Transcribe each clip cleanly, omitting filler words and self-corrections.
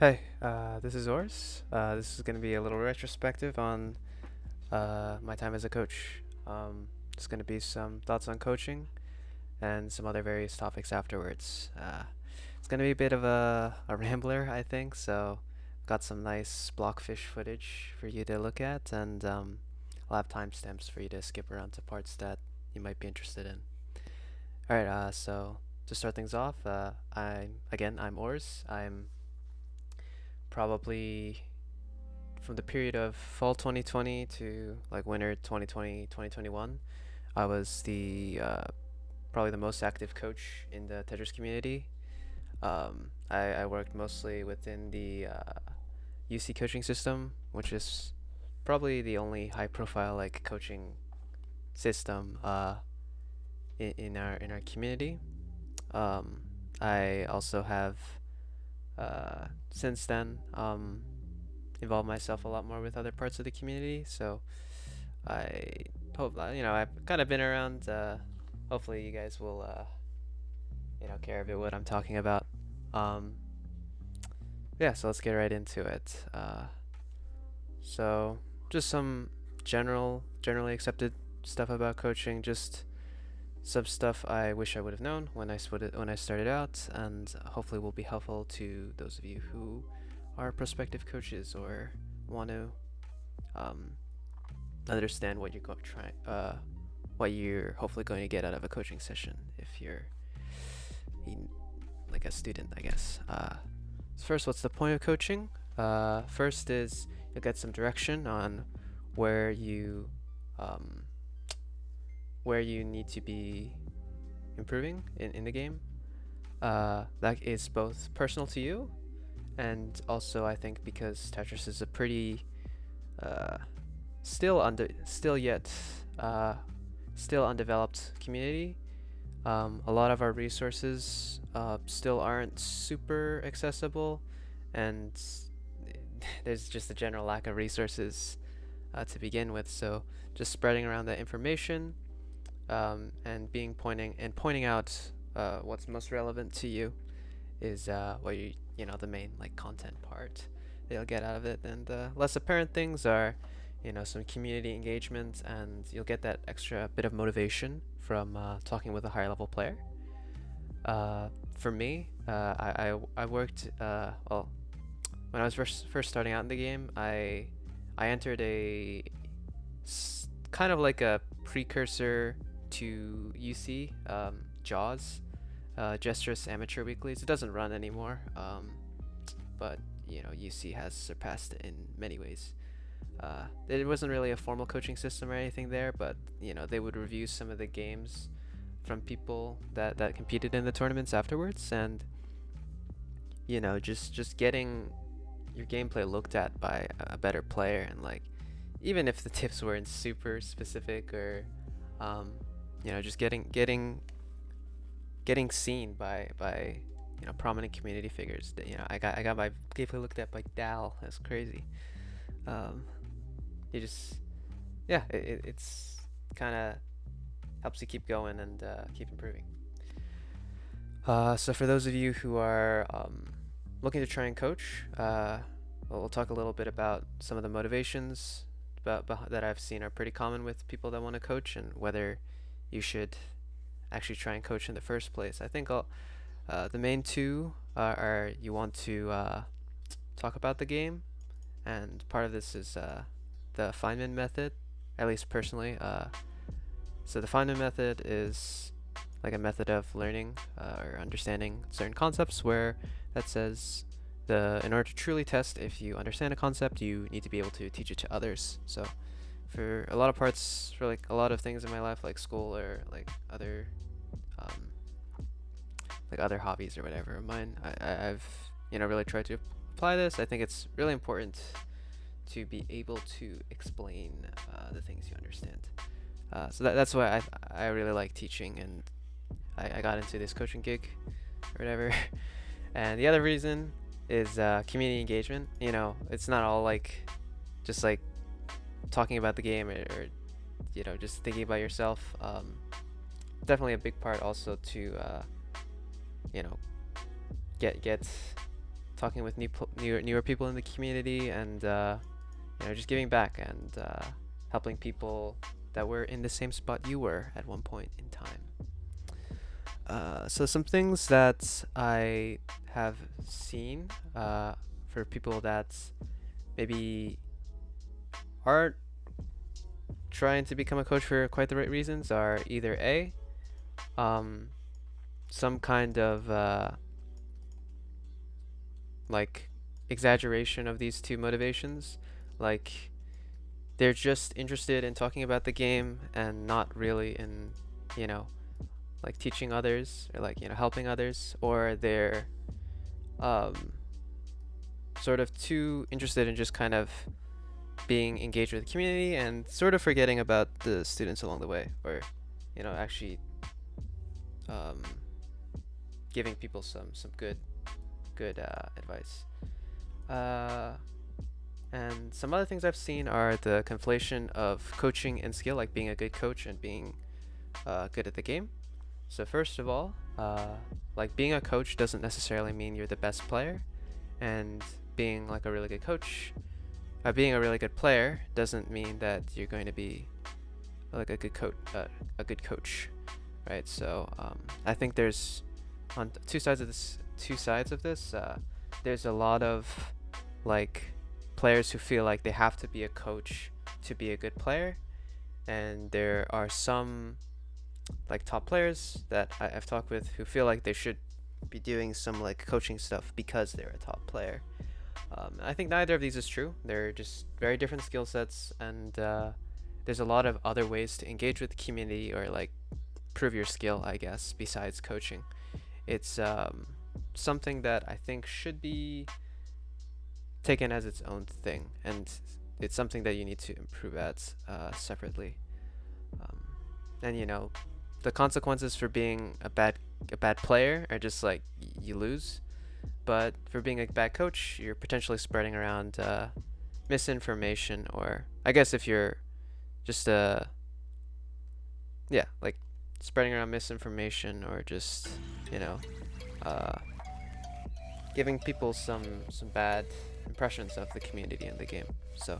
Hey, this is Ors. This is going to be a little retrospective on my time as a coach. There's going to be some thoughts on coaching and some other various topics afterwards. It's going to be a bit of a rambler, I think, so got some nice blockfish footage for you to look at, and I'll have timestamps for you to skip around to parts that you might be interested in. Alright, so to start things off, I'm Ors. I'm probably from the period of fall 2020 to like winter 2020 2021. I was the probably the most active coach in the Tetris community. I worked mostly within the UC coaching system, which is probably the only high profile like coaching system in our community. um, I also have since then involved myself a lot more with other parts of the community. So I hope I've kind of been around. Hopefully, you guys will care a bit what I'm talking about. Um, yeah, so let's get right into it. So just some generally accepted stuff about coaching. Just some stuff I wish I would have known when I started out, and hopefully will be helpful to those of you who are prospective coaches or want to um, understand what what you're hopefully going to get out of a coaching session if you're like a student, I guess. So first, what's the point of coaching? First is you'll get some direction on where you um, where you need to be improving in the game. That is both personal to you, and also I think because Tetris is a pretty uh, uh, still undeveloped community. A lot of our resources still aren't super accessible, and there's just a general lack of resources to begin with. So just spreading around that information, and pointing out what's most relevant to you is what the main like content part they'll get out of it. And less apparent things are some community engagement, and you'll get that extra bit of motivation from talking with a higher level player. For me, I worked well when I was first starting out in the game. I entered kind of like a precursor to UC, JAWS, Gesture's Amateur Weeklies. It doesn't run anymore, but UC has surpassed it in many ways. It wasn't really a formal coaching system or anything there, but they would review some of the games from people that competed in the tournaments afterwards, and just getting your gameplay looked at by a better player, and like even if the tips weren't super specific, or just getting seen by prominent community figures. I got my gameplay looked at by Dal. That's crazy. Um, you just it's kind of helps you keep going and keep improving. So for those of you who are looking to try and coach, we'll talk a little bit about some of the motivations that I've seen are pretty common with people that want to coach, and whether you should actually try and coach in the first place. I think the main two are you want to talk about the game, and part of this is the Feynman method, at least personally. So the Feynman method is like a method of learning or understanding certain concepts, where that says in order to truly test if you understand a concept, you need to be able to teach it to others. So for a lot of parts, for like a lot of things in my life, like school or um, like other hobbies or whatever of mine, I've really tried to apply this. I think it's really important to be able to explain the things you understand. So that's why I really like teaching, and I got into this coaching gig or whatever. And the other reason is community engagement. It's not all like just like talking about the game, or just thinking about yourself. Definitely a big part also to you know get talking with newer people in the community, and just giving back and helping people that were in the same spot you were at one point in time. So some things that I have seen for people that maybe aren't trying to become a coach for quite the right reasons are either A, some kind of like exaggeration of these two motivations, like they're just interested in talking about the game and not really in, like teaching others or like, helping others, or they're um, sort of too interested in just kind of being engaged with the community and sort of forgetting about the students along the way, or actually giving people some good advice. And some other things I've seen are the conflation of coaching and skill, like being a good coach and being good at the game. So first of all, like being a coach doesn't necessarily mean you're the best player, and being like a really good coach, being a really good player doesn't mean that you're going to be like a good coach, right? So I think there's on two sides of this. There's a lot of like players who feel like they have to be a coach to be a good player, and there are some like top players that I've talked with who feel like they should be doing some like coaching stuff because they're a top player. I think neither of these is true. They're just very different skill sets, and there's a lot of other ways to engage with the community or like prove your skill, I guess, besides coaching. It's something that I think should be taken as its own thing, and it's something that you need to improve at separately. And the consequences for being a bad player are just like you lose, but for being a bad coach, you're potentially spreading around misinformation, or I guess if you're just like spreading around misinformation, or just giving people some bad impressions of the community and the game. So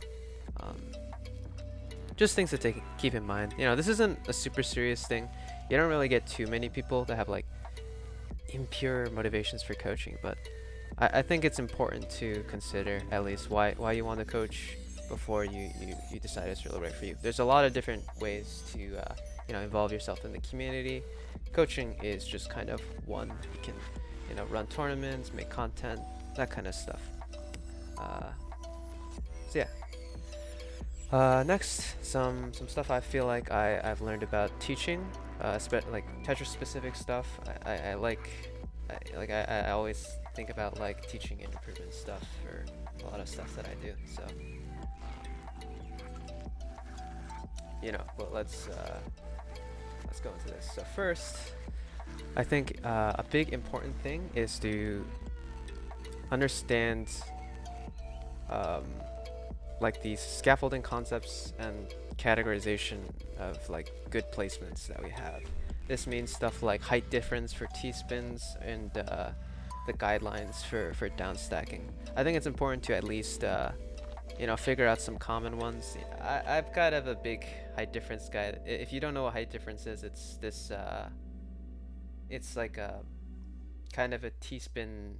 just things to keep in mind. This isn't a super serious thing. You don't really get too many people that have like impure motivations for coaching, but I think it's important to consider at least why you want to coach before you decide it's really right for you. There's a lot of different ways to involve yourself in the community. Coaching is just kind of one. You can run tournaments, make content, that kind of stuff. So yeah. Next, some stuff I feel like I've learned about teaching, like Tetris specific stuff. I always think about like teaching and improvement stuff for a lot of stuff that I do. So but let's go into this. So first, I think a big important thing is to understand like these scaffolding concepts and categorization of like good placements that we have. This means stuff like height difference for T-spins and the guidelines for down stacking. I think it's important to at least figure out some common ones. I've kind of a big height difference guide. If you don't know what height difference is, it's this it's like a kind of a T-spin,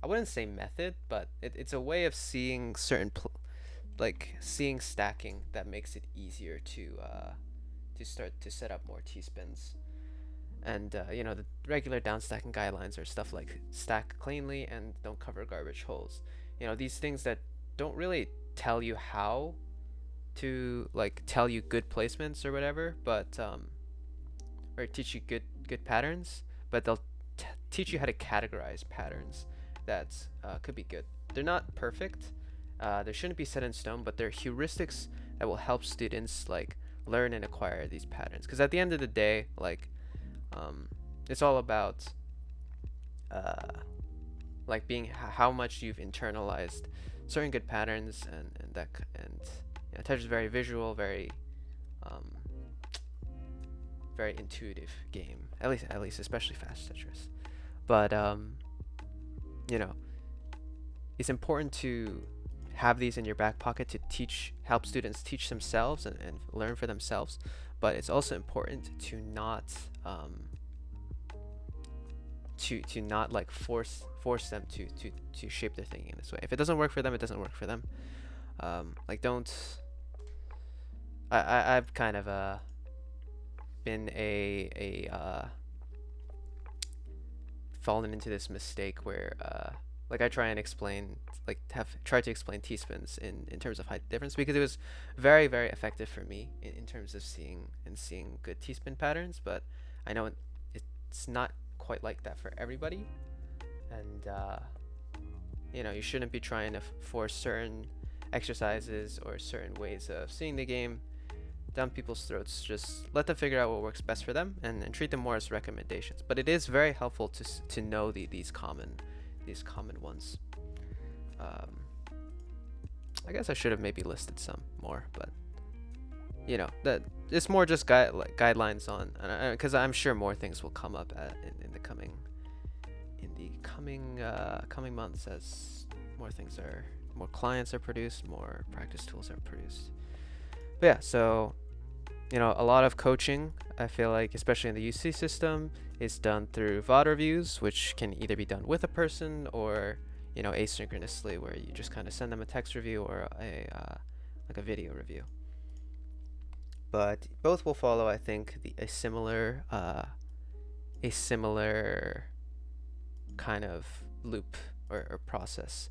I wouldn't say method, but it's a way of seeing certain seeing stacking that makes it easier to start to set up more T-spins. And the regular down stacking guidelines are stuff like stack cleanly and don't cover garbage holes. These things that don't really tell you how to like tell you good placements or whatever, but or teach you good patterns, but they'll teach you how to categorize patterns that could be good. They're not perfect. They shouldn't be set in stone, but they're heuristics that will help students like learn and acquire these patterns. Because at the end of the day, like it's all about like being how much you've internalized certain good patterns, and Tetris is very visual, very very intuitive game. At least especially fast Tetris. But it's important to have these in your back pocket to help students teach themselves and learn for themselves. But it's also important to not to not like force them to shape their thinking in this way. If it doesn't work for them, it doesn't work for them. Like don't I've kind of been fallen into this mistake where like I try and explain, like have tried to explain T-spins in terms of height difference, because it was very very effective for me in terms of seeing good T-spin patterns. But I know it's not quite like that for everybody, and you shouldn't be trying to force certain exercises or certain ways of seeing the game down people's throats. Just let them figure out what works best for them, and treat them more as recommendations. But it is very helpful to know these common ones. Um, I guess I should have maybe listed some more, but that it's more just guidelines on, because I'm sure more things will come up in the coming months, as more clients are produced, more practice tools are produced. But yeah, so a lot of coaching, I feel like, especially in the UC system, is done through VOD reviews, which can either be done with a person or asynchronously, where you just kind of send them a text review or like a video review. But both will follow, I think, a similar kind of loop or process.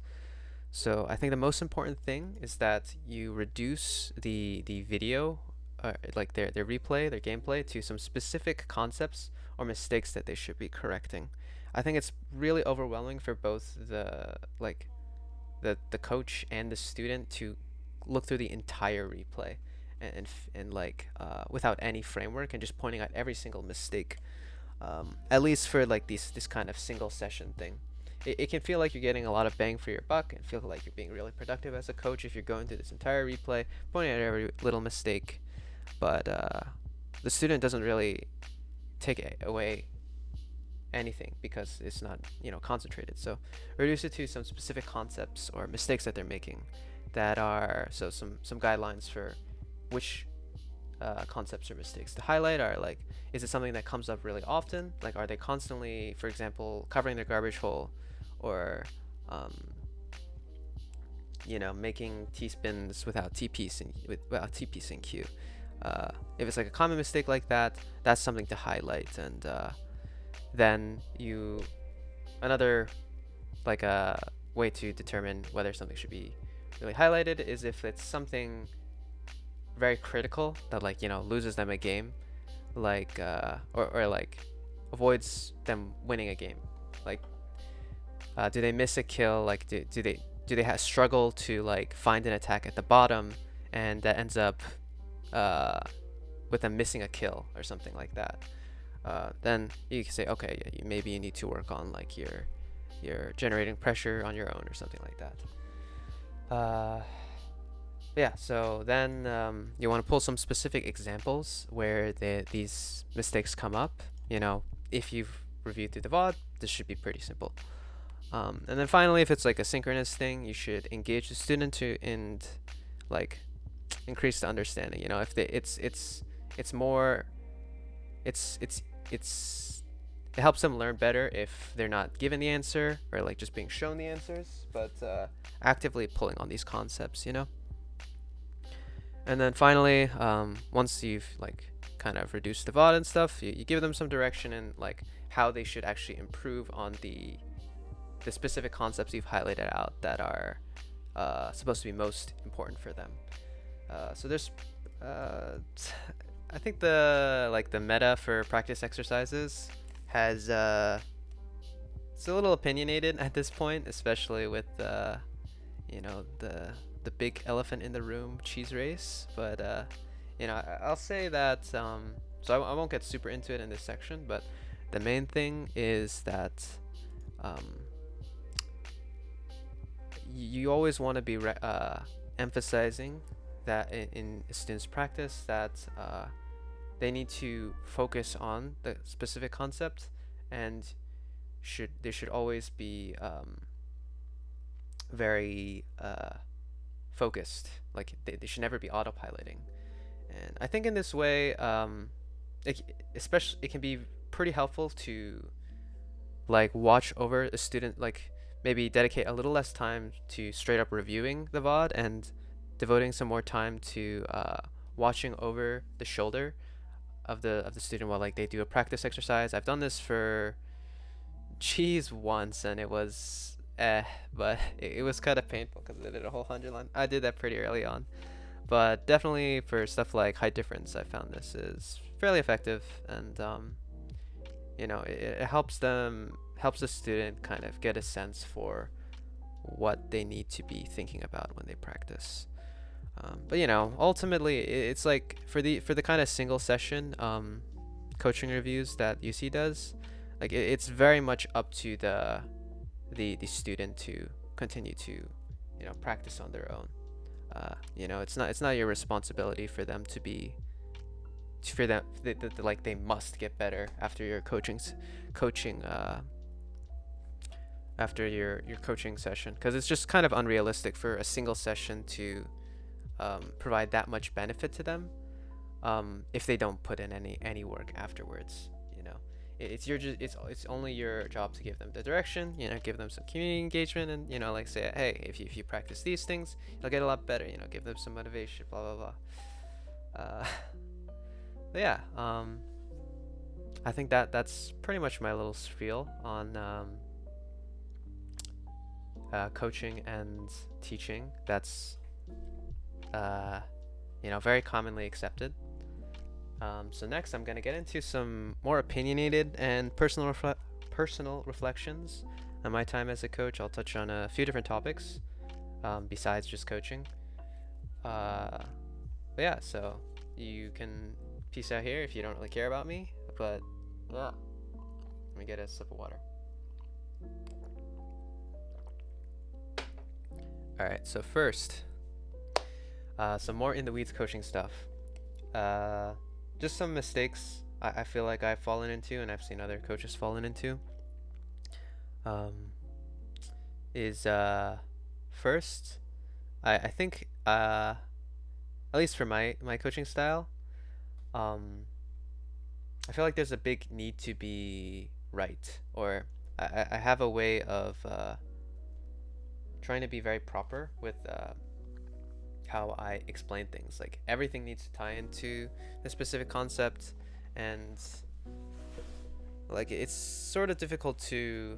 So I think the most important thing is that you reduce the video, like their replay, their gameplay, to some specific concepts or mistakes that they should be correcting. I think it's really overwhelming for both the coach and the student to look through the entire replay and without any framework and just pointing out every single mistake. At least for like this kind of single session thing. It can feel like you're getting a lot of bang for your buck and feel like you're being really productive as a coach if you're going through this entire replay, pointing out every little mistake. But the student doesn't really take away anything because it's not concentrated. So reduce it to some specific concepts or mistakes that they're making, that are some guidelines for which concepts or mistakes to highlight are like, is it something that comes up really often? Like, are they constantly, for example, covering their garbage hole, or making T-spins without T-piecing cue? If it's like a common mistake like that, that's something to highlight. And then another like a way to determine whether something should be really highlighted is if it's something very critical that loses them a game, like or like avoids them winning a game. Like do they miss a kill? Like do they struggle to like find an attack at the bottom, and that ends up with them missing a kill or something like that? Then you can say, okay, yeah, maybe you need to work on like your generating pressure on your own or something like that. Yeah, so then you want to pull some specific examples where these mistakes come up. If you've reviewed through the VOD, this should be pretty simple. And then finally, if it's like a synchronous thing, you should engage the student and like increase the understanding. If it helps them learn better if they're not given the answer or like just being shown the answers, but actively pulling on these concepts. And then finally, once you've like kind of reduced the VOD and stuff, you give them some direction in like how they should actually improve on the specific concepts you've highlighted out that are supposed to be most important for them. So there's I think the meta for practice exercises has it's a little opinionated at this point, especially with the big elephant in the room, cheese race. But I'll say that so I won't get super into it in this section, but the main thing is that you always want to be emphasizing that in a student's practice that they need to focus on the specific concept, and they should always be very focused. Like they should never be autopiloting. And I think in this way, especially it can be pretty helpful to like watch over a student, like maybe dedicate a little less time to straight up reviewing the VOD and devoting some more time to watching over the shoulder of the student while like they do a practice exercise. I've done this for cheese once and it was but it was kind of painful because I did a whole 100 line. I did that pretty early on, but definitely for stuff like height difference, I found this is fairly effective, and it helps the student kind of get a sense for what they need to be thinking about when they practice. But ultimately, it's like for the kind of single session coaching reviews that UC does, like it's very much up to the student to continue to practice on their own. It's not your responsibility for them to be for them like they must get better after your coaching after your coaching session, because it's just kind of unrealistic for a single session to provide that much benefit to them if they don't put in any work afterwards. It's only your job to give them the direction, give them some community engagement, and like say, hey, if you practice these things, you'll get a lot better. Give them some motivation, blah blah blah. But yeah, I think that's pretty much my little spiel on coaching and teaching. That's very commonly accepted. So next, I'm gonna get into some more opinionated and personal reflections on my time as a coach. I'll touch on a few different topics besides just coaching. But yeah, so you can peace out here if you don't really care about me. But yeah, let me get a sip of water. All right, so first, some more in the weeds coaching stuff. Just some mistakes I feel like I've fallen into and I've seen other coaches fallen into. Is first, I think at least for my coaching style, I feel like there's a big need to be right, or I have a way of trying to be very proper with how I explain things. Like everything needs to tie into the specific concept, and like it's sort of difficult to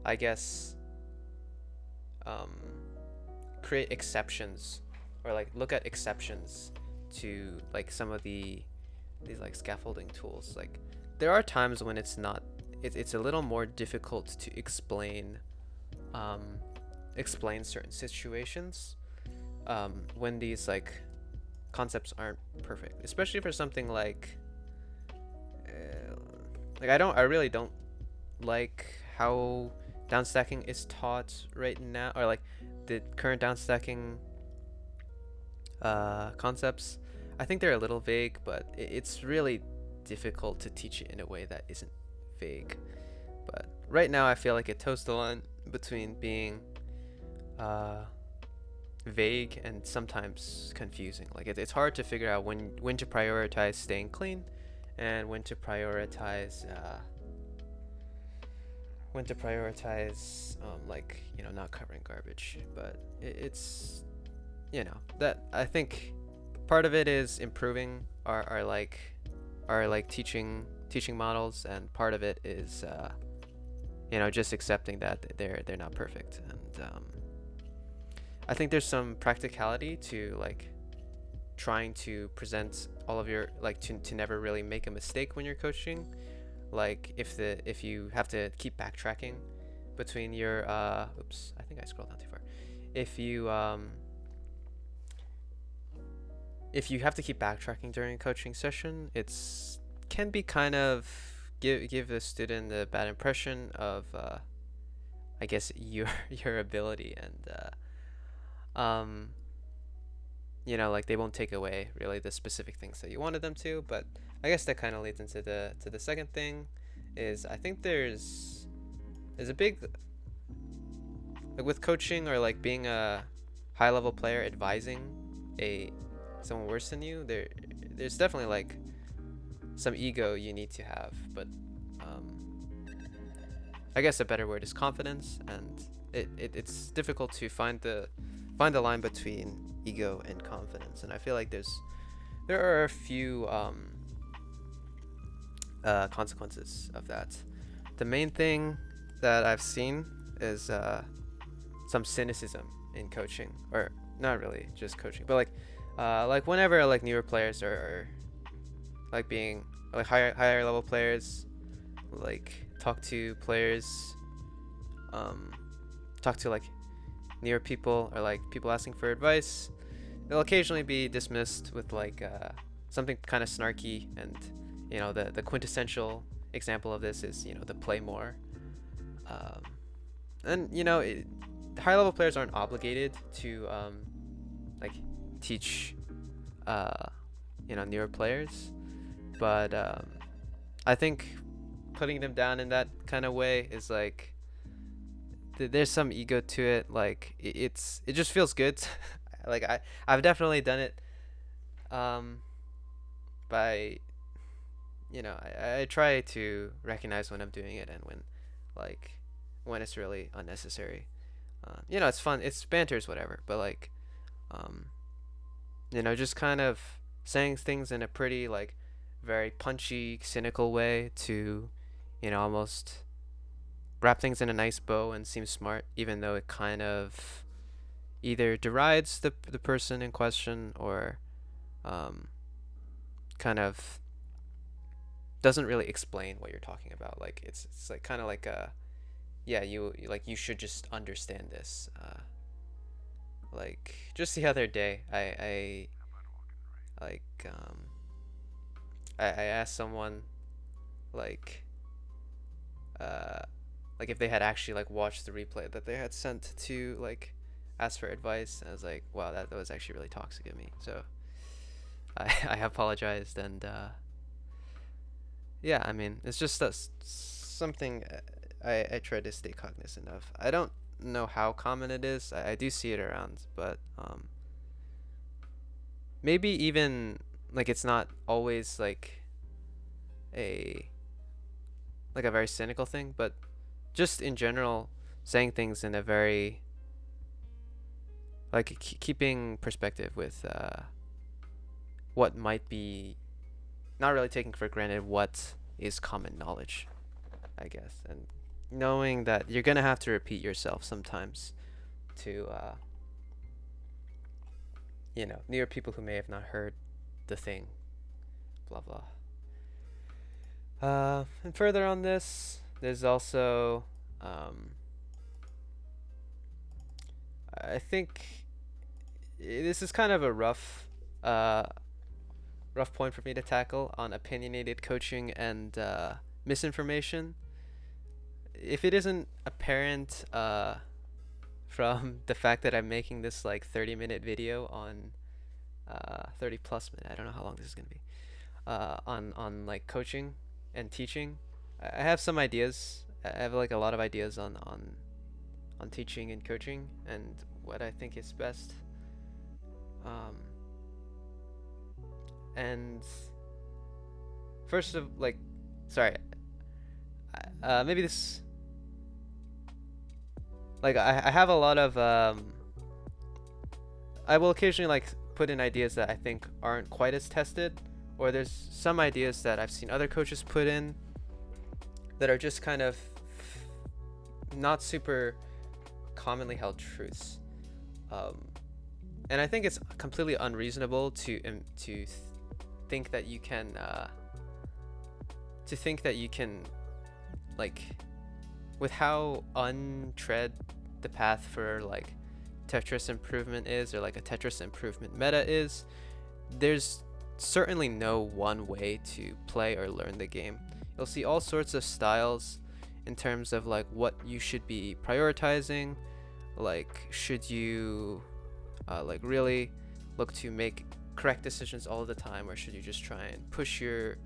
I guess create exceptions, or like look at exceptions to like some of these like scaffolding tools. Like there are times when it's a little more difficult to explain certain situations when these like concepts aren't perfect, especially for something like I really don't like how downstacking is taught right now, or like the current downstacking concepts. I think they're a little vague, but it's really difficult to teach it in a way that isn't vague. But right now I feel like it toes the line between being vague and sometimes confusing. Like it's hard to figure out when to prioritize staying clean and when to prioritize like not covering garbage. But it's that I think part of it is improving our teaching models, and part of it is just accepting that they're not perfect. And I think there's some practicality to like trying to present all of your like to never really make a mistake when you're coaching. Like if you have to keep backtracking between your oops, I think I scrolled down too far. If you have to keep backtracking during a coaching session, can be kind of give the student a bad impression of I guess your ability, and like they won't take away really the specific things that you wanted them to. But I guess that kind of leads into the second thing, is I think there's is a big, like with coaching or like being a high level player advising a someone worse than you. There's definitely like some ego you need to have, but I guess a better word is confidence, and it's difficult to find the line between ego and confidence. And I feel like there are a few consequences of that. The main thing that I've seen is some cynicism in coaching, or not really just coaching, but like whenever like newer players are like being like higher level players, like talk to players, um, talk to like newer people or like people asking for advice, they'll occasionally be dismissed with like something kind of snarky. And the quintessential example of this is the play more. um, and high level players aren't obligated to like teach newer players, but I think putting them down in that kind of way is like there's some ego to it. Like it just feels good. Like I've definitely done it by I try to recognize when I'm doing it and like when it's really unnecessary. It's fun, it's banters, whatever, but like um just kind of saying things in a pretty like very punchy, cynical way to almost wrap things in a nice bow and seem smart, even though it kind of either derides the person in question or um, kind of doesn't really explain what you're talking about. Like it's like kind of like a yeah, you should just understand this. Like just the other day, I like I asked someone like uh like if they had actually like watched the replay that they had sent to like ask for advice, and I was like, wow, that was actually really toxic of me. So I apologized, and yeah, I mean it's just something I try to stay cognizant of. I don't know how common it is. I do see it around, but maybe even like it's not always a like a very cynical thing, but just in general saying things in a very like keeping perspective with what might be not really taking for granted what is common knowledge, I guess, and knowing that you're gonna have to repeat yourself sometimes to near people who may have not heard the thing, blah blah. And further on this, there's also I think this is kind of a rough point for me to tackle on opinionated coaching and misinformation. If it isn't apparent from the fact that I'm making this like 30-minute video on 30 plus minute, I don't know how long this is gonna be, on like coaching and teaching. I have some ideas. I have like a lot of ideas on teaching and coaching and what I think is best. And first of like, sorry, maybe this like I have a lot of I will occasionally like put in ideas that I think aren't quite as tested, or there's some ideas that I've seen other coaches put in that are just kind of not super commonly held truths. And I think it's completely unreasonable to think that you can like, with how untread the path for like Tetris improvement is, or like a Tetris improvement meta is, there's certainly no one way to play or learn the game. You'll see all sorts of styles in terms of like what you should be prioritizing. Like, should you like really look to make correct decisions all the time, or should you just try and push your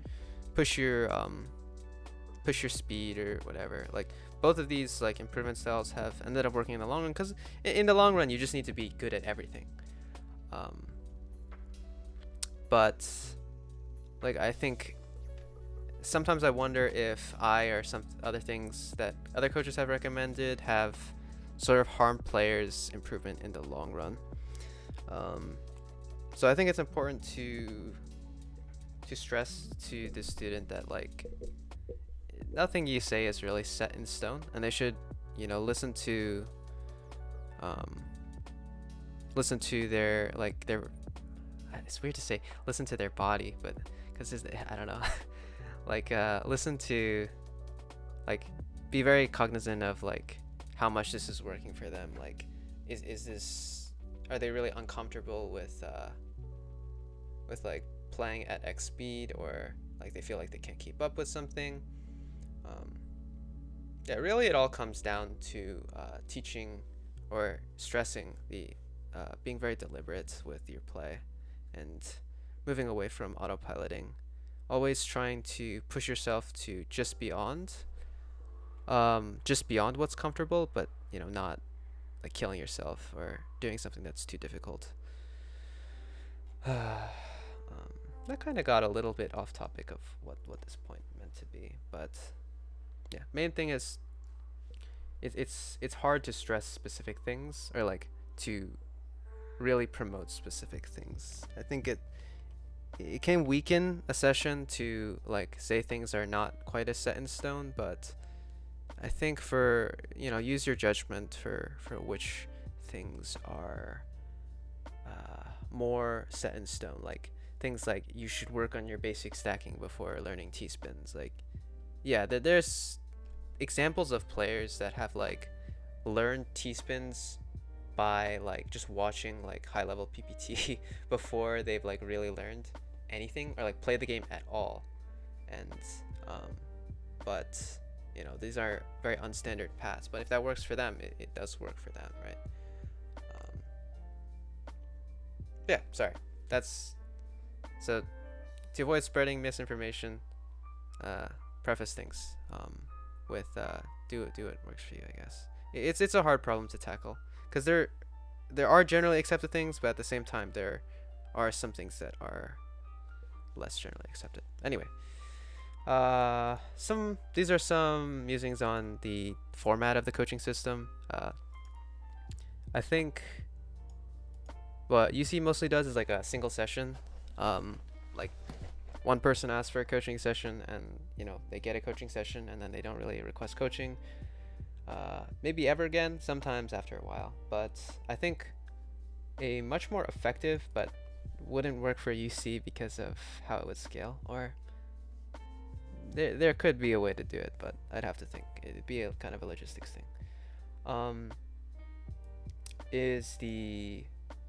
speed or whatever? Like, both of these like improvement styles have ended up working in the long run, because in the long run you just need to be good at everything. Um, but like I think sometimes I wonder if I or some other things that other coaches have recommended have sort of harmed players' improvement in the long run. Um, so I think it's important to stress to the student that like nothing you say is really set in stone, and they should, listen to um, their like their. It's weird to say listen to their body, but because I don't know, like listen to like be very cognizant of like how much this is working for them. Like, is this, are they really uncomfortable with like playing at X speed, or like they feel like they can't keep up with something. Yeah, really it all comes down to teaching or stressing the being very deliberate with your play and moving away from autopiloting. Always trying to push yourself to just beyond what's comfortable, but not like killing yourself or doing something that's too difficult. That kind of got a little bit off topic of what this point meant to be, but yeah, main thing is it's hard to stress specific things or like to really promote specific things. I think it can weaken a session to like say things are not quite as set in stone, but I think for use your judgment for which things are more set in stone, like things like you should work on your basic stacking before learning T-spins. Like, yeah, there's examples of players that have like learned T-spins by like just watching like high level PPT before they've like really learned anything or like played the game at all. And but these are very unstandard paths, but if that works for them, it does work for them, right? Yeah, sorry, that's so to avoid spreading misinformation, preface things with do what works for you, I guess. It's a hard problem to tackle because there are generally accepted things, but at the same time there are some things that are less generally accepted. Anyway, these are some musings on the format of the coaching system. I think what UC mostly does is like a single session. Like one person asks for a coaching session, and they get a coaching session, and then they don't really request coaching. Maybe ever again, sometimes after a while. But I think a much more effective, but wouldn't work for UC because of how it would scale, or there could be a way to do it, but I'd have to think. It'd be a kind of a logistics thing. Is the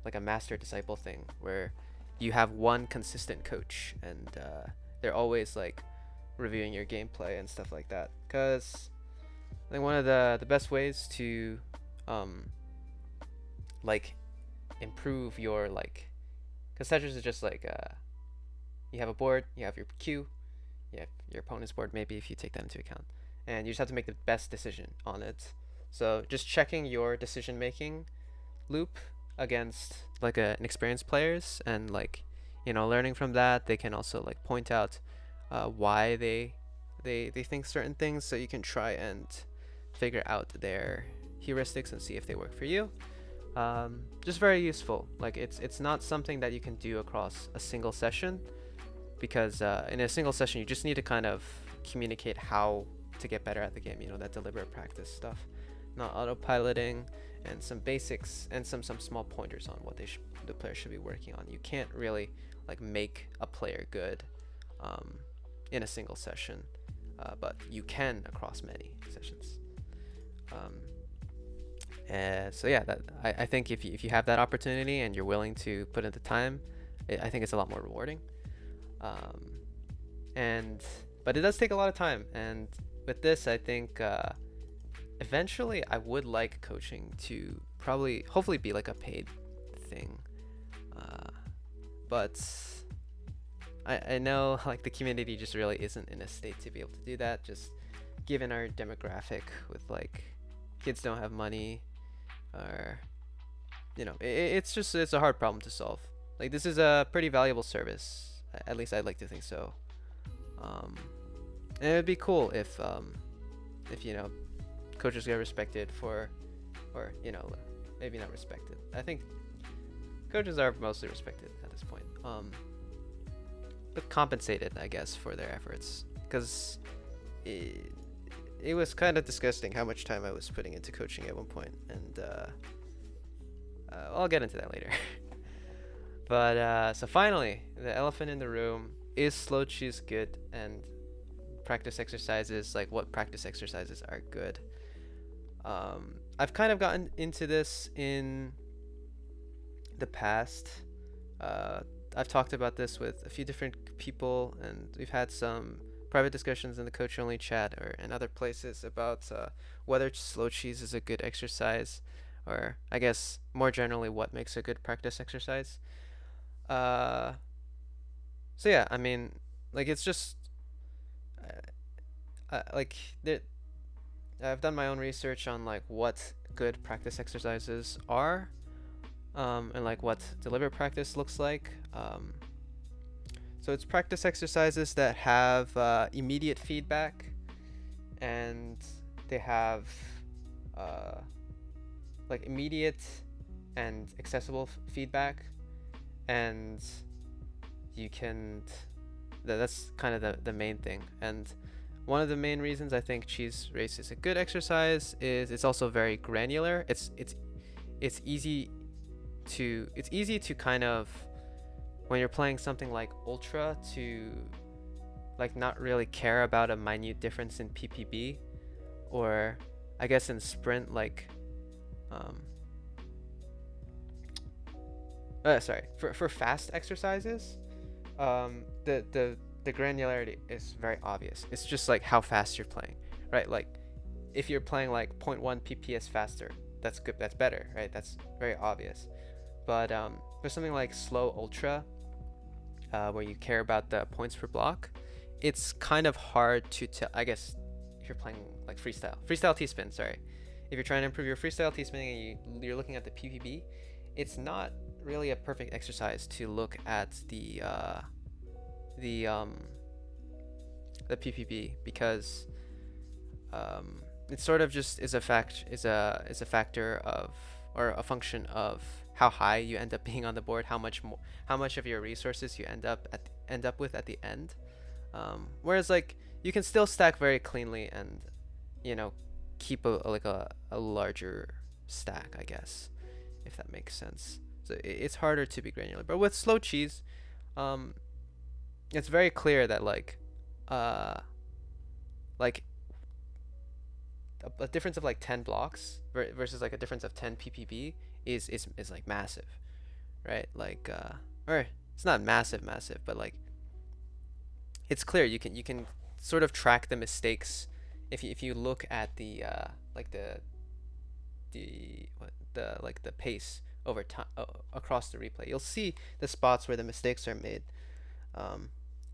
like a master disciple thing where you have one consistent coach, and they're always like reviewing your gameplay and stuff like that. Because I think one of the best ways to like improve your like, because Tetris is just like you have a board, you have your queue, you have your opponent's board, maybe, if you take that into account, and you just have to make the best decision on it. So just checking your decision making loop against like an experienced players, and like learning from that, they can also like point out why they think certain things, so you can try and figure out their heuristics and see if they work for you. Just very useful. Like it's not something that you can do across a single session, because in a single session you just need to kind of communicate how to get better at the game, that deliberate practice stuff, not autopiloting, and some basics and some small pointers on what the player should be working on. You can't really like make a player good in a single session, but you can across many sessions. So yeah, that I think if you have that opportunity and you're willing to put in the time, I think it's a lot more rewarding. But it does take a lot of time, and with this, I think eventually I would like coaching to hopefully be like a paid thing. But I know like the community just really isn't in a state to be able to do that, just given our demographic with like kids don't have money, or it's a hard problem to solve. Like this is a pretty valuable service. At least I'd like to think so. Um, and it'd be cool if coaches get respected for, or maybe not respected. I think coaches are mostly respected at this point. But compensated, I guess, for their efforts, because it was kind of disgusting how much time I was putting into coaching at one point, and I'll get into that later. But so finally, the elephant in the room: is slow cheese good? And practice exercises, like what practice exercises are good? I've kind of gotten into this in the past. I've talked about this with a few different people, and we've had some private discussions in the coach only chat or in other places about whether slow cheese is a good exercise, or I guess more generally what makes a good practice exercise. Uh, so yeah, I mean, like it's just like I've done my own research on like what good practice exercises are, and like what deliberate practice looks like. So it's practice exercises that have immediate feedback, and they have like immediate and accessible feedback, and you can that's kind of the main thing. And one of the main reasons I think cheese race is a good exercise is it's also very granular. It's easy to kind of, when you're playing something like ultra, to like not really care about a minute difference in ppb, or I guess in sprint, like sorry, for fast exercises, the granularity is very obvious. It's just like how fast you're playing, right? Like if you're playing like zero 0.1 pps faster, that's good, that's better, right? That's very obvious. But for something like slow ultra, where you care about the points per block, it's kind of hard to tell. I guess if you're playing like freestyle T-spin, sorry, if you're trying to improve your freestyle T-spinning and you're looking at the ppb, it's not really a perfect exercise to look at the ppb, because it sort of just is a factor of, or a function of, how high you end up being on the board, how much of your resources you end up with at the end. Whereas like you can still stack very cleanly and keep a larger stack, I guess, if that makes sense. So it's harder to be granular. But with slow cheese, it's very clear that like a difference of like 10 blocks versus like a difference of 10 ppb is like massive, right? Like or it's not massive, but like it's clear. You can sort of track the mistakes if you look at the like the pace over time, across the replay. You'll see the spots where the mistakes are made,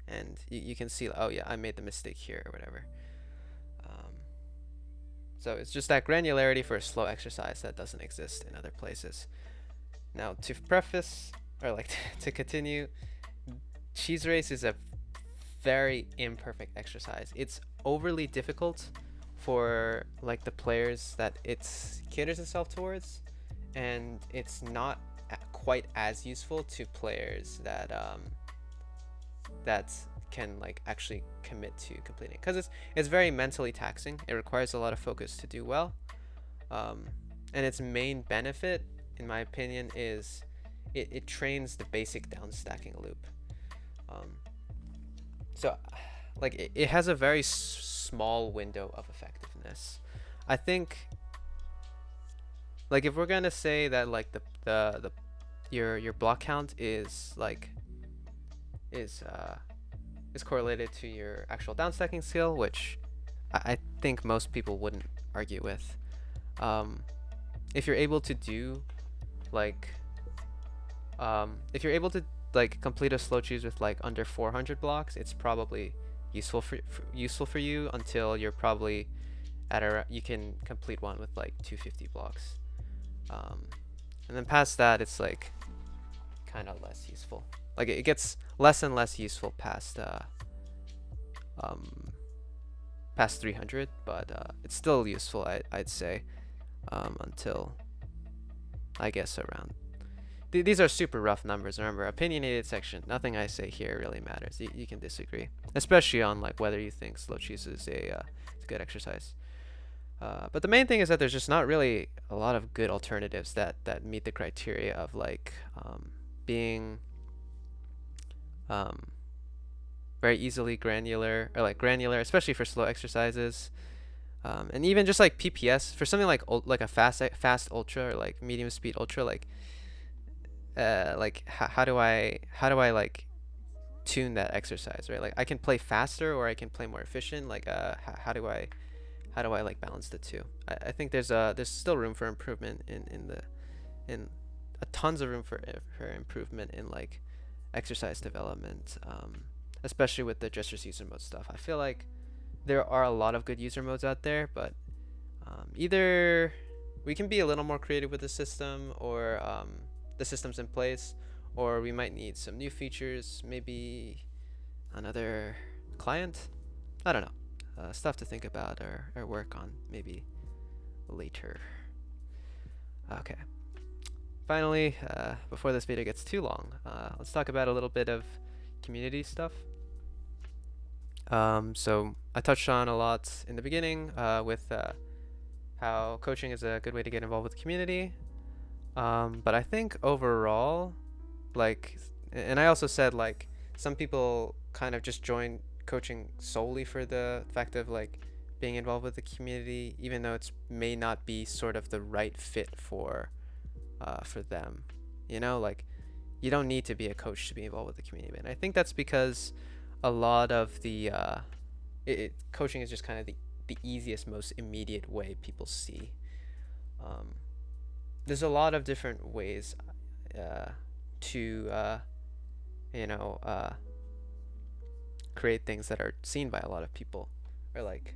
and you can see, oh yeah, I made the mistake here or whatever. So it's just that granularity for a slow exercise that doesn't exist in other places. Now, to preface, or like to continue, cheese race is a very imperfect exercise. It's overly difficult for like the players that it caters itself towards, and it's not quite as useful to players that can like actually commit to completing it, because it's very mentally taxing. It requires a lot of focus to do well, and its main benefit, in my opinion, is it trains the basic down stacking loop. So like it has a very small window of effectiveness. I think like if we're gonna say that like the your block count is correlated to your actual downstacking skill, which I think most people wouldn't argue with. If you're able to do if you're able to like complete a slow cheese with like under 400 blocks, it's probably useful for you until you're probably at a you can complete one with like 250 blocks. Um, and then past that, it's like kind of less useful. Like it gets less and less useful um, past 300, but it's still useful. I'd say until I guess around. These are super rough numbers. Remember, opinionated section. Nothing I say here really matters. You can disagree, especially on like whether you think slow cheese is a good exercise. But the main thing is that there's just not really a lot of good alternatives that meet the criteria of like being um, very easily granular or like granular, especially for slow exercises. And even just like PPS for something like a fast ultra or like medium speed ultra, like how do I like tune that exercise, right? Like I can play faster or I can play more efficient. Like how do I like balance the two? I think there's still room for improvement in tons of room for improvement in like exercise development, especially with the gestures user mode stuff. I feel like there are a lot of good user modes out there, but either we can be a little more creative with the system or the systems in place, or we might need some new features, maybe another client. I don't know. Stuff to think about or work on maybe later. Okay. Finally, before this video gets too long, let's talk about a little bit of community stuff. So I touched on a lot in the beginning with how coaching is a good way to get involved with the community. But I think overall, like, and I also said like some people kind of just join coaching solely for the fact of like being involved with the community, even though it's may not be sort of the right fit for them. You know, like you don't need to be a coach to be involved with the community. And I think that's because a lot of the coaching is just kind of the easiest, most immediate way people see. There's a lot of different ways to create things that are seen by a lot of people, or like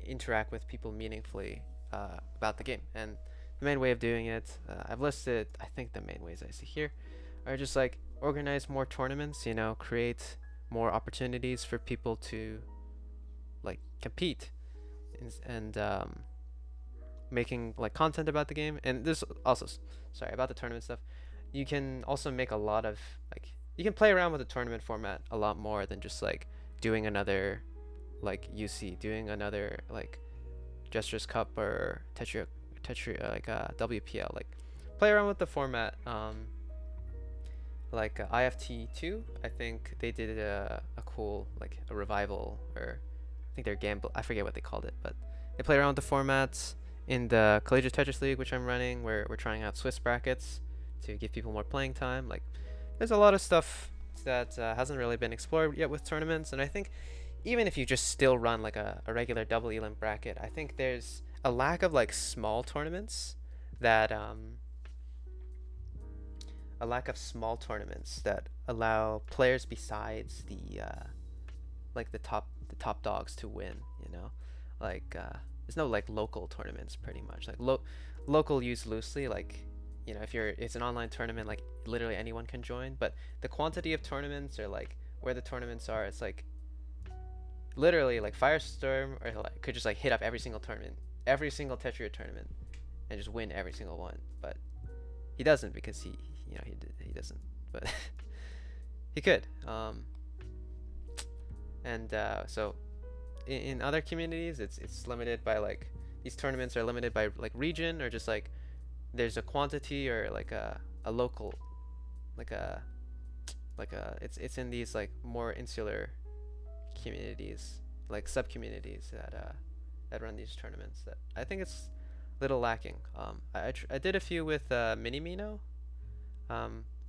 interact with people meaningfully about the game. And the main way of doing it, I've listed, I think the main ways I see here are just like organize more tournaments, create more opportunities for people to like compete and making like content about the game. And this also, sorry about the tournament stuff, you can also make a lot of like, you can play around with the tournament format a lot more than just like doing another like UC, doing another like Gestures Cup or Tetria like WPL. Like play around with the format. Like IFT2, I think they did a cool like a revival, or I think they're gamble, I forget what they called it, but they play around with the formats. In the Collegiate Tetris League, which I'm running, where we're trying out Swiss brackets to give people more playing time. Like there's a lot of stuff that hasn't really been explored yet with tournaments, and I think even if you just still run like a regular double elim bracket, I think there's a lack of like small tournaments that allow players besides the like the top dogs to win. Like there's no like local tournaments pretty much. Like local used loosely, like if it's an online tournament, like literally anyone can join. But the quantity of tournaments, or like where the tournaments are, it's like literally like Firestorm or like could just like hit up every single tournament, every single Tetria tournament, and just win every single one. But he doesn't, because he doesn't, but he could. So in other communities, it's limited by like, these tournaments are limited by like region, or just like there's a quantity, or like a local, it's in these like more insular communities, like sub communities that run these tournaments, that I think it's a little lacking. I did a few with Minimino,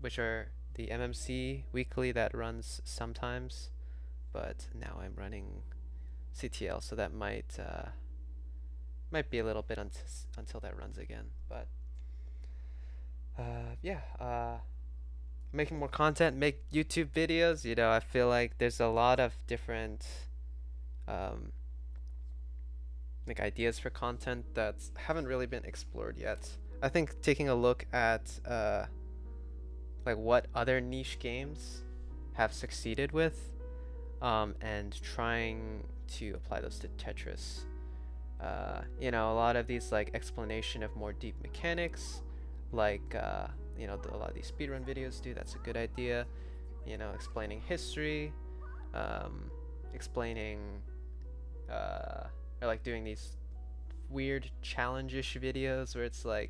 which are the MMC weekly that runs sometimes, but now I'm running CTL, so that might be a little bit until that runs again. But yeah, making more content, make YouTube videos. You know, I feel like there's a lot of different um, like ideas for content that haven't really been explored yet. I think taking a look at like what other niche games have succeeded with, and trying to apply those to Tetris. You know, a lot of these like explanation of more deep mechanics, like you know, a lot of these speedrun videos do. That's a good idea. You know, explaining history, um, explaining, or like doing these weird challenge-ish videos where it's uh,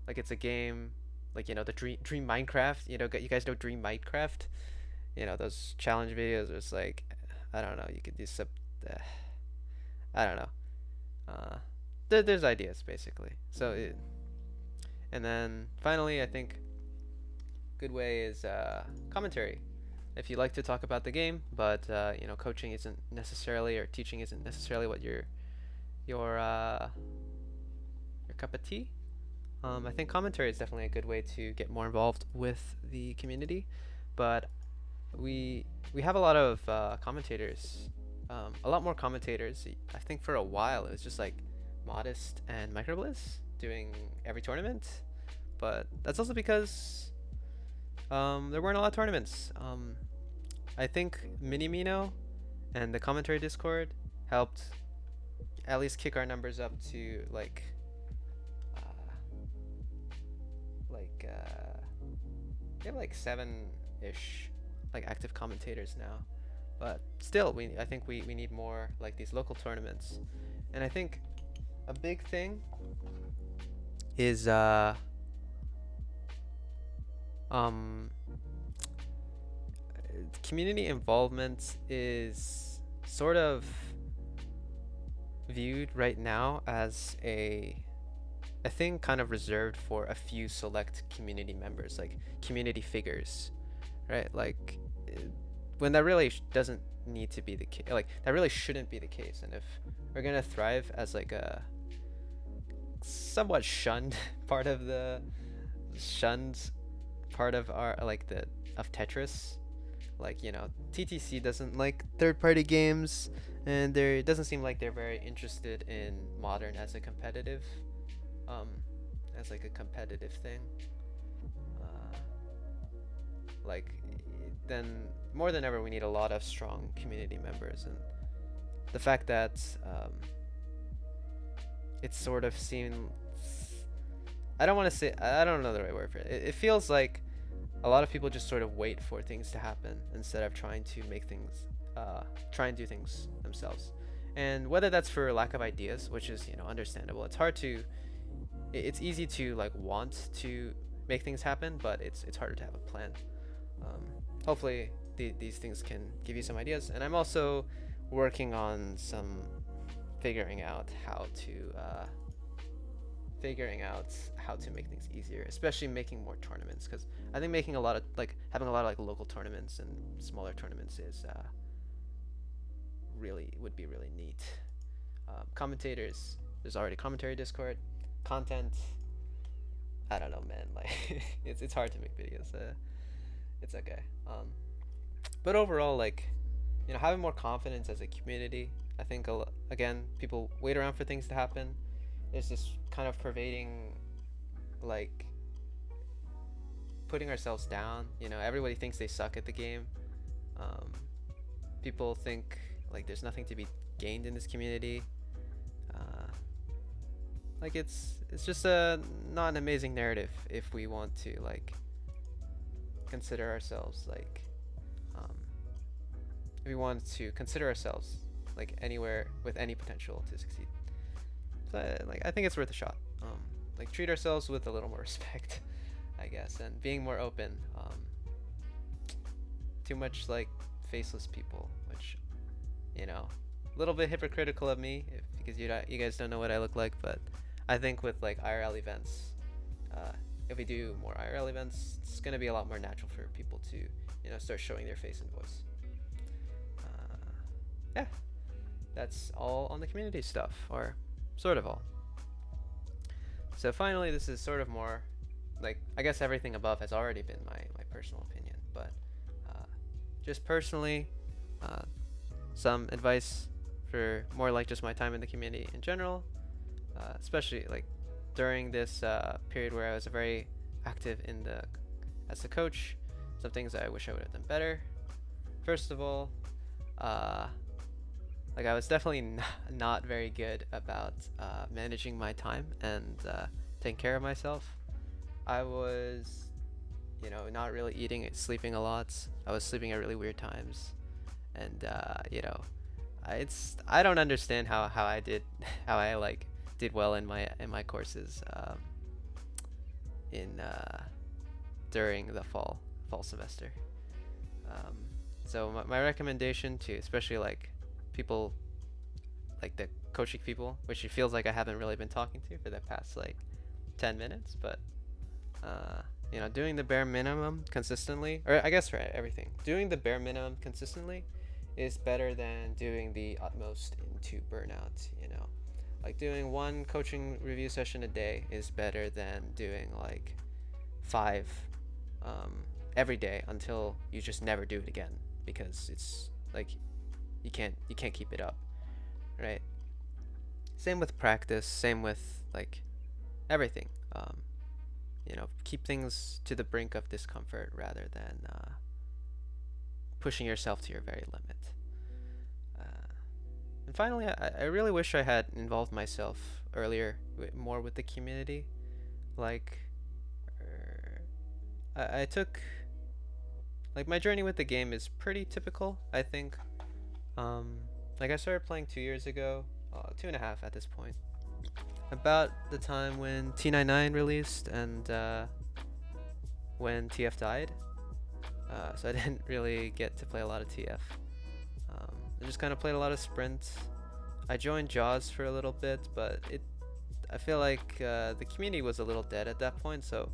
like it's a game, like you know the Dream Minecraft. You know, you guys know Dream Minecraft. You know those challenge videos where it's like, I don't know, you could do some, uh, I don't know. Uh, there's ideas basically. And then finally, I think good way is commentary. If you like to talk about the game, but you know, coaching isn't necessarily, or teaching isn't necessarily what your uh, your cup of tea. I think commentary is definitely a good way to get more involved with the community, but we have a lot of commentators, a lot more commentators. I think for a while it was just like Modest and Microbliss doing every tournament, but that's also because there weren't a lot of tournaments. I think Minimino and the commentary Discord helped at least kick our numbers up to uh, like we have like 7-ish like active commentators now, but still I think we need more like these local tournaments. And I think a big thing is um community involvement is sort of viewed right now as a thing kind of reserved for a few select community members, like community figures, right? Like when that really doesn't need to be the case. Like that really shouldn't be the case. And if we're gonna thrive as like a somewhat shunned part of the shunned part of our like the of Tetris, like you know, TTC doesn't like third-party games, and it doesn't seem like they're very interested in modern as a competitive, um, as like a competitive thing. Uh, like then more than ever we need a lot of strong community members, and the fact that it sort of seems, I don't want to say, I don't know the right word for it. It feels like a lot of people just sort of wait for things to happen instead of trying to make things, try and do things themselves. And whether that's for lack of ideas, which is, you know, understandable. It's hard to, it's easy to like want to make things happen, but it's harder to have a plan. Hopefully these things can give you some ideas. And I'm also working on some figuring out how to make things easier, especially making more tournaments, because I think making a lot of like having a lot of like local tournaments and smaller tournaments is really would be really neat. Commentators, there's already commentary Discord. Content, I don't know, man. Like it's hard to make videos. It's okay. But overall, like you know, having more confidence as a community. I think again, people wait around for things to happen. There's this kind of pervading, like, putting ourselves down. You know, everybody thinks they suck at the game. Um, People think like there's nothing to be gained in this community. Like it's just not an amazing narrative if we want to like consider ourselves like if we want to consider ourselves like anywhere with any potential to succeed. So like I think it's worth a shot. Like treat ourselves with a little more respect, I guess, and being more open. Too much like faceless people, which you know, a little bit hypocritical of me because you guys don't know what I look like, but I think with like IRL events, if we do more IRL events, it's gonna be a lot more natural for people to you know start showing their face and voice. Yeah, that's all on the community stuff, or sort of all. So finally, this is sort of more like I guess everything above has already been my personal opinion, but uh, just personally, uh, some advice for more like just my time in the community in general, especially like during this period where I was very active in the as a coach. Some things that I wish I would have done better. First of all, uh, like I was definitely not very good about managing my time and taking care of myself. I was, not really eating, sleeping a lot. I was sleeping at really weird times, and I don't understand how I did how I like did well in my courses in during the fall semester. Um, so my recommendation to especially like people like the coaching people, which it feels like I haven't really been talking to for the past like 10 minutes, but doing the bare minimum consistently, or I guess for everything, doing the bare minimum consistently is better than doing the utmost into burnout. Like doing one coaching review session a day is better than doing like 5 every day until you just never do it again, because it's like you can't keep it up, right? Same with practice, same with like everything. Keep things to the brink of discomfort rather than pushing yourself to your very limit. And finally, I really wish I had involved myself earlier more with the community. Like, I took like my journey with the game is pretty typical, I think. Like I started playing 2 years ago, 2.5 at this point. About the time when T99 released and when TF died. So I didn't really get to play a lot of TF. I just kind of played a lot of Sprint. I joined Jaws for a little bit, but I feel like the community was a little dead at that point, so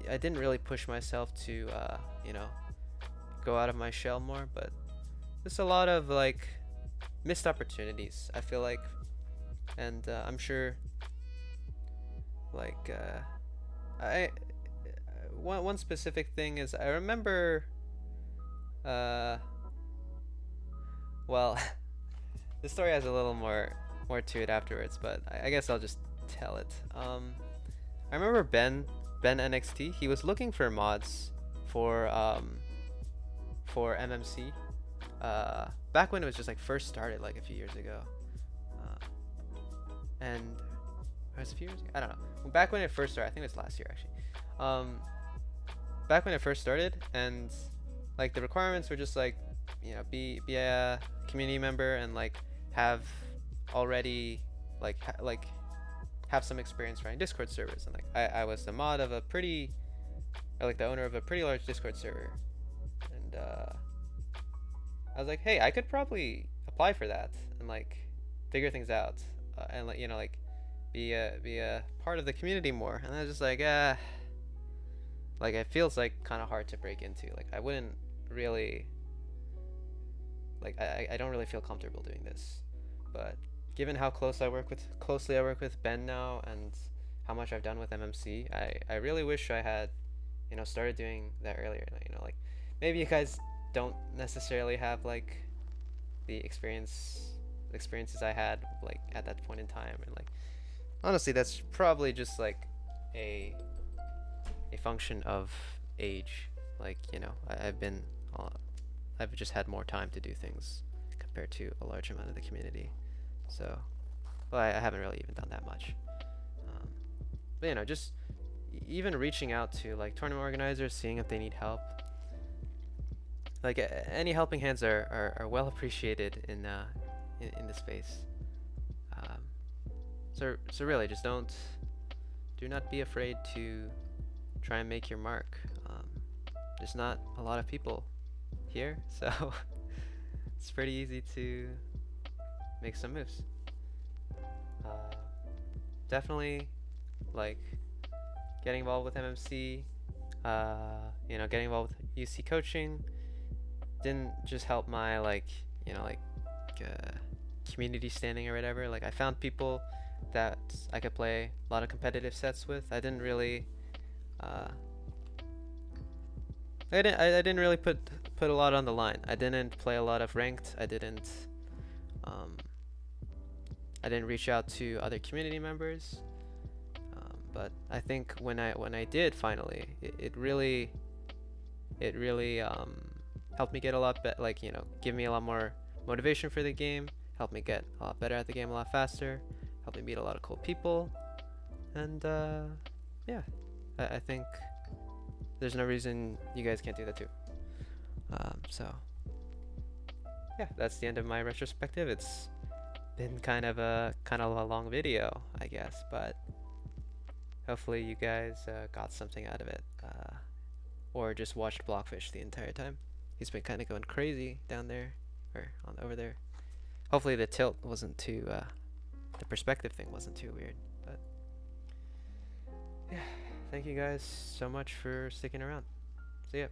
I didn't really push myself to, go out of my shell more, but there's a lot of like missed opportunities, I feel like, and I'm sure like I one specific thing is I remember well the story has a little more to it afterwards, but I guess I'll just tell it. I remember Ben NXT, he was looking for mods for MMC back when it was just like first started like a few years ago, and it was a few years ago? I don't know. Back when it first started, I think it was last year actually. Back when it first started, and like the requirements were just like, be a community member and like have already like have some experience running Discord servers, and like I was the mod of a pretty, or like the owner of a pretty large Discord server, and I was like, hey, I could probably apply for that and like figure things out, and like like be a part of the community more. And I was just like, like it feels like kind of hard to break into. Like I wouldn't really like I don't really feel comfortable doing this, but given how closely I work with Ben now and how much I've done with MMC, I really wish I had started doing that earlier. Like maybe you guys don't necessarily have like the experiences I had like at that point in time, and like honestly that's probably just like a function of age. Like I've just had more time to do things compared to a large amount of the community. So, well, I haven't really even done that much. But just even reaching out to like tournament organizers, seeing if they need help. Like any helping hands are well appreciated in the space. So really, just do not be afraid to try and make your mark. There's not a lot of people here, so it's pretty easy to make some moves. Definitely like getting involved with MMC, getting involved with UC coaching didn't just help my community standing or whatever. Like I found people that I could play a lot of competitive sets with. I didn't really Uh, I didn't really put a lot on the line. I didn't play a lot of ranked. Um, I didn't reach out to other community members. But I think when I did finally, it really helped me get a lot better. Like, you know, give me a lot more motivation for the game. Helped me get a lot better at the game a lot faster. Helped me meet a lot of cool people. And yeah, I think there's no reason you guys can't do that too. So yeah, that's the end of my retrospective. It's been kind of a long video, I guess, but hopefully you guys got something out of it, or just watched Blockfish the entire time. He's been kind of going crazy down there, or on over there. Hopefully the tilt wasn't too, the perspective thing wasn't too weird. But yeah, thank you guys so much for sticking around. See ya.